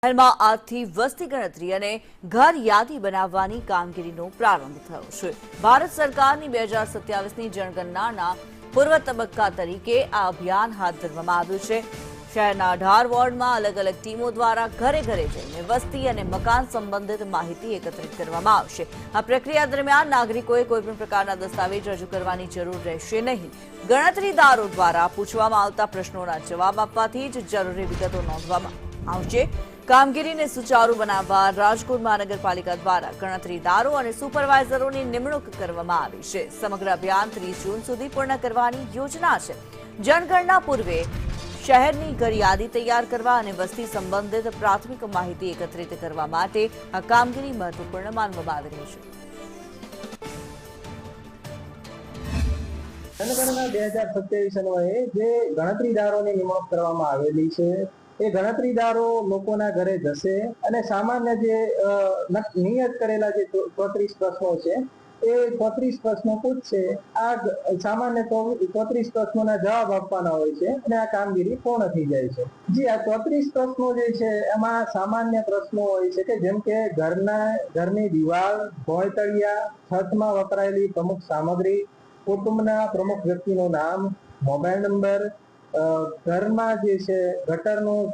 શહેરમાં આજથી વસ્તી ગણતરી અને ઘર યાદી બનાવવાની કામગીરીનો પ્રારંભ થયો છે. ભારત સરકારની 2027ની જનગણનાના પૂર્વ તબક્કા તરીકે આ અભિયાન હાથ ધરવામાં આવ્યું છે. શહેરના 18 વોર્ડમાં અલગ અલગ ટીમો દ્વારા ઘરે ઘરે જઈને વસ્તી અને મકાન સંબંધિત માહિતી એકત્રિત કરવામાં આવશે. આ પ્રક્રિયા દરમિયાન નાગરિકોએ કોઈપણ પ્રકારના દસ્તાવેજ રજૂ કરવાની જરૂર રહેશે નહીં. ગણતરીદારો દ્વારા પૂછવામાં આવતા પ્રશ્નોના જવાબ આપવાથી જ જરૂરી વિગતો નોંધવામાં આવશે. કામગીરીને સુચારુ બનાવવા રાજકોટ મહાનગરપાલિકા દ્વારા ગણતરીદારો અને સુપરવાઇઝરોની નિમણૂક કરવામાં આવી છે. સમગ્ર અભિયાન 30 જૂન સુધી પૂર્ણ કરવાની યોજના છે. જનગણના પૂર્વે શહેરની ઘર યાદી તૈયાર કરવા અને વસ્તી સંબંધિત પ્રાથમિક માહિતી એકત્રિત કરવા માટે આ કામગીરી મહત્વપૂર્ણ માનવામાં આવી રહી છે. જનગણના 2027 અન્વયે જે ગણતરીદારોની નિમણૂક કરવામાં આવેલી છે એ ગણતરીદારો લોકોના ઘરે જશે અને સામાન્ય જે નિયત કરેલા જે 34 પ્રશ્નો છે એ 34 પ્રશ્નો પૂછશે. આ સામાન્ય 34 પ્રશ્નોના જવાબ આપવાના હોય છે અને આ કામગીરી પૂર્ણ થઈ જાય છે. જી, આ 34 પ્રશ્નો જે છે એમાં સામાન્ય પ્રશ્નો હોય છે કે જેમ કે ઘરની દિવાલ, ભોંયતળિયા, છતમાં વપરાયેલી પ્રમુખ સામગ્રી, કુટુંબના પ્રમુખ વ્યક્તિનું નામ, મોબાઈલ નંબર, ઘરમાં જે છે ગટરનું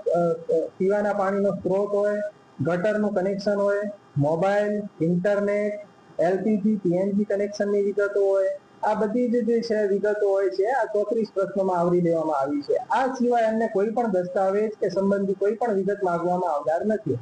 પીવાના પાણીનો સ્ત્રોત હોય, ગટરનું કનેક્શન હોય, મોબાઈલ, ઇન્ટરનેટ, એલપીજી, પીએનજી કનેક્શનની વિગતો હોય. આ બધી જે છે વિગતો હોય છે આ 34 પ્રશ્નોમાં આવરી લેવામાં આવી છે. આ સિવાય અન્ય કોઈ પણ દસ્તાવેજ કે સંબંધી કોઈ પણ વિગત માંગવામાં આવનાર નથી.